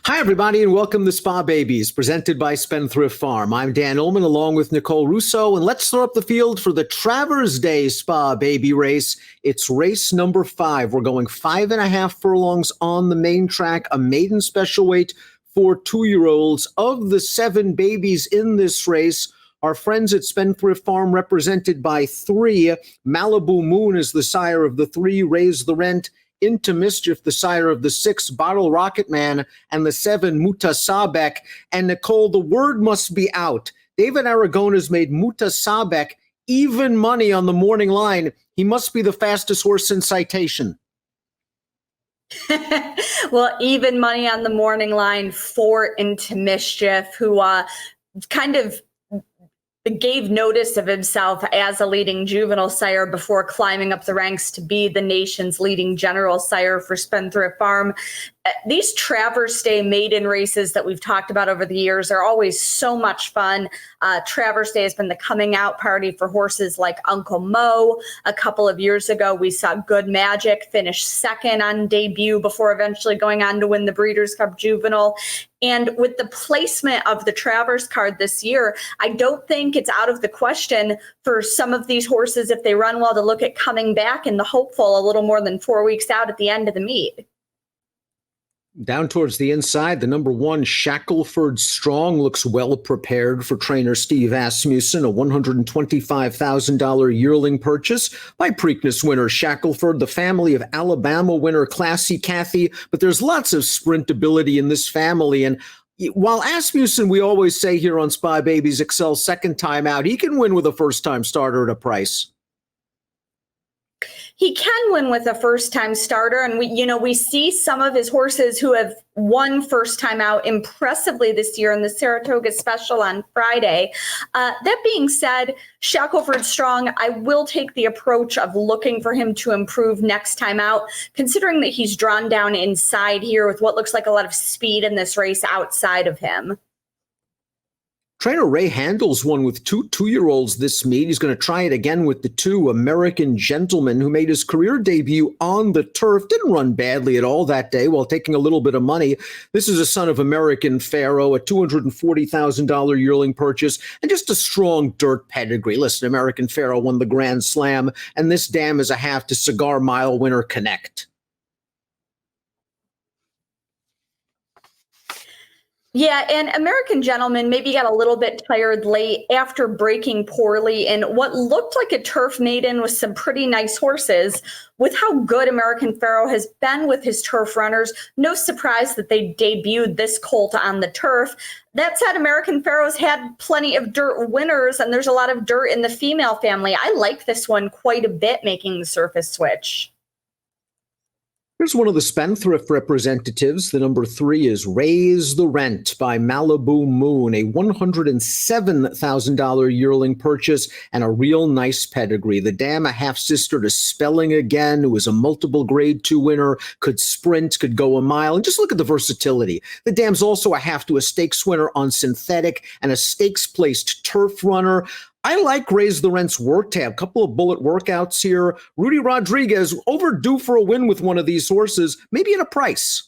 Hi, everybody, and welcome to Spa Babies, presented by Spendthrift Farm. I'm Dan Illman, along with Nicole Russo, and let's throw up the field for the Travers Day Spa Baby Race. It's race number 5. We're going 5.5 furlongs on the main track, a maiden special weight for 2-year-olds. Of the 7 babies in this race, our friends at Spendthrift Farm, represented by 3. Malibu Moon is the sire of the 3, Raise the Rent. Into Mischief, the sire of the 6, Bottle Rocket Man, and the 7, Mutasabek. And Nicole, the word must be out. David Aragona's made Mutasabek even money on the morning line. He must be the fastest horse in Citation. Well, even money on the morning line for Into Mischief, who kind of gave notice of himself as a leading juvenile sire before climbing up the ranks to be the nation's leading general sire for Spendthrift Farm. These Travers Day maiden races that we've talked about over the years are always so much fun. Travers Day has been the coming out party for horses like Uncle Mo. A couple of years ago, we saw Good Magic finish second on debut before eventually going on to win the Breeders' Cup Juvenile. And with the placement of the Travers card this year, I don't think it's out of the question for some of these horses, if they run well, to look at coming back in the hopeful a little more than 4 weeks out at the end of the meet. Down towards the inside, the number 1, Shackelford Strong, looks well prepared for trainer Steve Asmussen, a $125,000 yearling purchase by Preakness winner Shackelford, the family of Alabama winner Classy Cathy. But there's lots of sprintability in this family. And while Asmussen, we always say here on Spy Babies, excels second time out, he can win with a first-time starter at a price. He can win with a first-time starter, and we see some of his horses who have won first time out impressively this year in the Saratoga Special on Friday. That being said, Shackelford Strong, I will take the approach of looking for him to improve next time out, considering that he's drawn down inside here with what looks like a lot of speed in this race outside of him. Trainer Ray Handel's won with 2 2-year-olds this meet. He's going to try it again with the 2, American Gentleman, who made his career debut on the turf. Didn't run badly at all that day while taking a little bit of money. This is a son of American Pharaoh, a $240,000 yearling purchase, and just a strong dirt pedigree. Listen, American Pharaoh won the Grand Slam, and this dam is a half to Cigar Mile winner Connect. Yeah, and American Gentleman maybe got a little bit tired late after breaking poorly in what looked like a turf maiden with some pretty nice horses. With how good American Pharaoh has been with his turf runners, no surprise that they debuted this colt on the turf. That said, American Pharaoh's had plenty of dirt winners, and there's a lot of dirt in the female family. I like this one quite a bit, making the surface switch. Here's one of the Spendthrift representatives. The number 3 is Raise the Rent by Malibu Moon, a $107,000 yearling purchase and a real nice pedigree. The dam, a half-sister to Spelling Again, who was a multiple grade 2 winner, could sprint, could go a mile, and just look at the versatility. The dam's also a half to a stakes winner on synthetic and a stakes-placed turf runner. I like Raise the Rent's work tab. A couple of bullet workouts here. Rudy Rodriguez, overdue for a win with one of these horses, maybe at a price.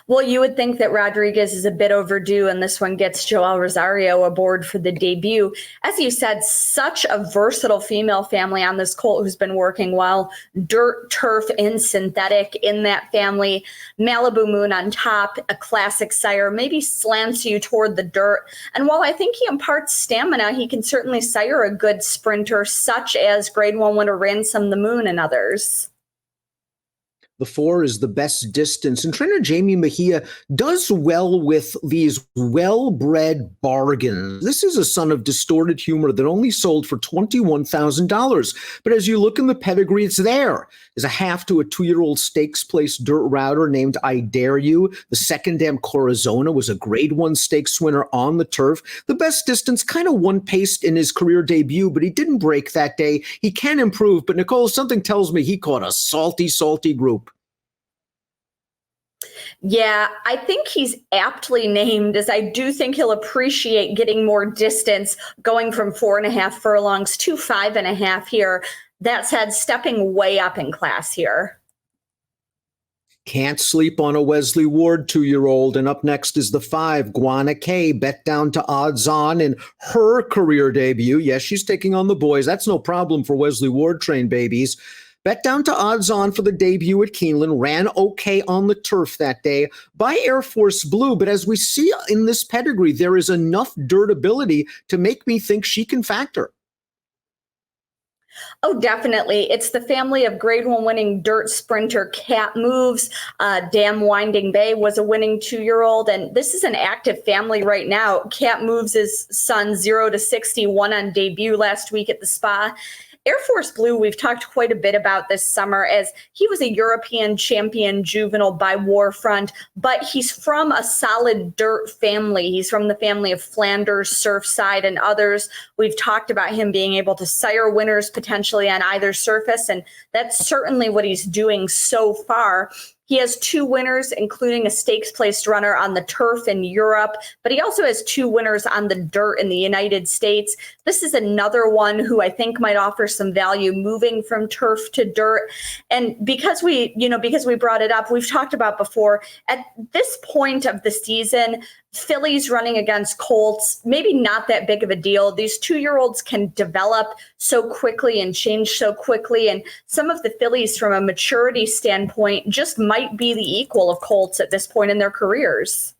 Well, you would think that Rodriguez is a bit overdue, and this one gets Joel Rosario aboard for the debut. As you said, such a versatile female family on this colt who's been working well. Dirt, turf, and synthetic in that family. Malibu Moon on top, a classic sire, maybe slants you toward the dirt. And while I think he imparts stamina, he can certainly sire a good sprinter, such as Grade 1 winner Ransom the Moon and others. The 4 is the best distance. And trainer Jamie Mejia does well with these well-bred bargains. This is a son of Distorted Humor that only sold for $21,000. But as you look in the pedigree, it's there. There's a half to a 2-year-old stakes-placed dirt router named I Dare You. The second dam, Corazona, was a grade 1 stakes winner on the turf. The best distance kind of one-paced in his career debut, but he didn't break that day. He can improve. But Nicole, something tells me he caught a salty, salty group. Yeah, I think he's aptly named, as I do think he'll appreciate getting more distance, going from 4.5 furlongs to 5.5 here. That said, stepping way up in class here. Can't sleep on a Wesley Ward 2-year-old. And up next is the 5, Guana K, bet down to odds on in her career debut. Yes, she's taking on the boys. That's no problem for Wesley Ward trained babies. Bet down to odds on for the debut at Keeneland, ran okay on the turf that day by Air Force Blue. But as we see in this pedigree, there is enough dirt ability to make me think she can factor. Oh, definitely. It's the family of Grade 1 winning dirt sprinter Cat Moves. Dam Winding Bay was a winning 2-year-old, and this is an active family right now. Cat Moves' son 0 to 60 won on debut last week at the Spa. Air Force Blue, we've talked quite a bit about this summer, as he was a European champion juvenile by Warfront, but he's from a solid dirt family. He's from the family of Flanders, Surfside, and others. We've talked about him being able to sire winners potentially on either surface, and that's certainly what he's doing so far. He has 2 winners, including a stakes-placed runner on the turf in Europe, but he also has 2 winners on the dirt in the United States. This is another one who I think might offer some value moving from turf to dirt. And because we brought it up, we've talked about before, at this point of the season, fillies running against colts, maybe not that big of a deal. These 2-year-olds can develop so quickly and change so quickly. And some of the fillies from a maturity standpoint just might be the equal of colts at this point in their careers.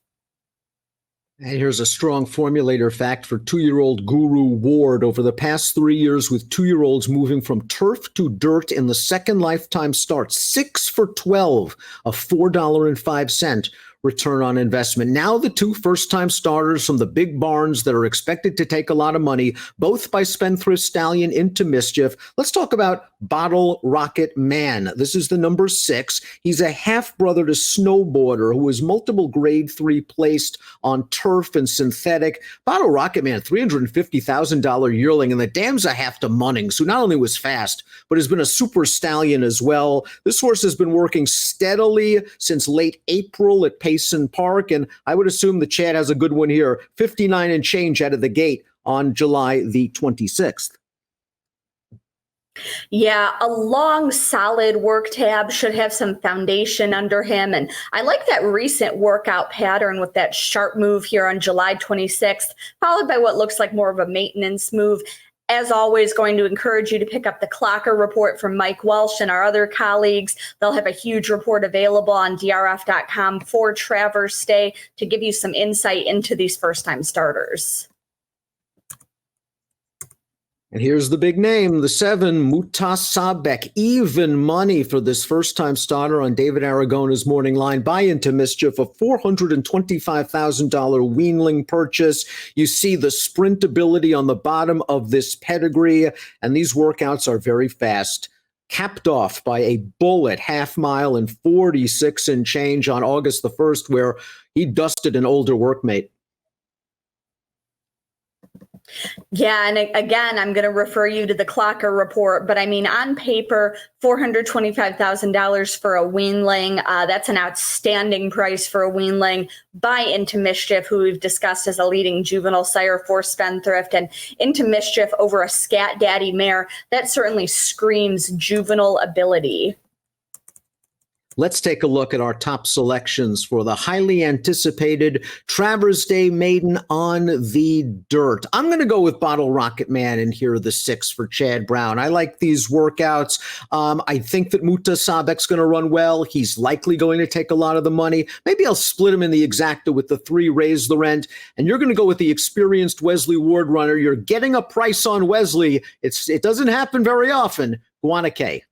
And here's a strong formulator fact for 2-year-old Guru Ward. Over the past 3 years, with 2-year-olds moving from turf to dirt in the second lifetime start, 6 for 12, a $4.05 return on investment. Now the 2 first-time starters from the big barns that are expected to take a lot of money, both by Spendthrift Stallion into Mischief. Let's talk about Bottle Rocket Man. This is the number 6. He's a half-brother to Snowboarder who is multiple grade 3 placed on turf and synthetic. Bottle Rocket Man, $350,000 yearling, and the dam's a half to Munnings, who not only was fast, but has been a super stallion as well. This horse has been working steadily since late April at Payson Park, and I would assume the Chad has a good one here. 59 and change out of the gate on July the 26th. Yeah, a long, solid work tab, should have some foundation under him. And I like that recent workout pattern with that sharp move here on July 26th, followed by what looks like more of a maintenance move. As always, going to encourage you to pick up the Clocker report from Mike Welsh and our other colleagues. They'll have a huge report available on DRF.com for Travers Day to give you some insight into these first-time starters. And here's the big name, the 7, Mutasabek. Even money for this first-time starter on David Aragona's morning line. Buy into Mischief, a $425,000 weanling purchase. You see the sprint ability on the bottom of this pedigree, and these workouts are very fast. Capped off by a bullet half mile and 46 and change on August the 1st, where he dusted an older workmate. Yeah, and again, I'm going to refer you to the Clocker report, but I mean, on paper, $425,000 for a weanling. That's an outstanding price for a weanling. Buy into Mischief, who we've discussed as a leading juvenile sire for Spendthrift, and into Mischief over a Scat Daddy mare. That certainly screams juvenile ability. Let's take a look at our top selections for the highly anticipated Travers Day maiden on the dirt. I'm going to go with Bottle Rocket Man, and here are the 6 for Chad Brown. I like these workouts. I think that Mutasabek's going to run well. He's likely going to take a lot of the money. Maybe I'll split him in the exacta with the 3, Raise the Rent. And you're going to go with the experienced Wesley Ward runner. You're getting a price on Wesley. It doesn't happen very often. Guana K.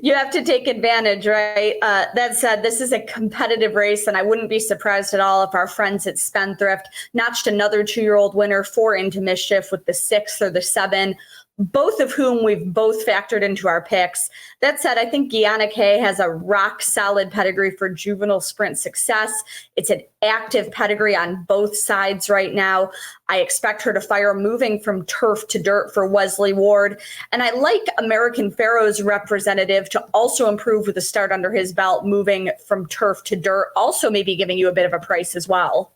You have to take advantage, right? That said, this is a competitive race, and I wouldn't be surprised at all if our friends at Spendthrift notched another 2-year-old winner for Into Mischief with the 6 or the 7, both of whom we've both factored into our picks. That said, I think Guana K has a rock-solid pedigree for juvenile sprint success. It's an active pedigree on both sides right now. I expect her to fire moving from turf to dirt for Wesley Ward. And I like American Pharoah's representative to also improve with a start under his belt, moving from turf to dirt, also maybe giving you a bit of a price as well.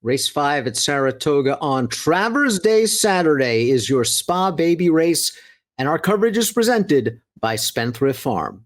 Race 5 at Saratoga on Travers Day Saturday is your Spa Baby race, and our coverage is presented by Spendthrift Farm.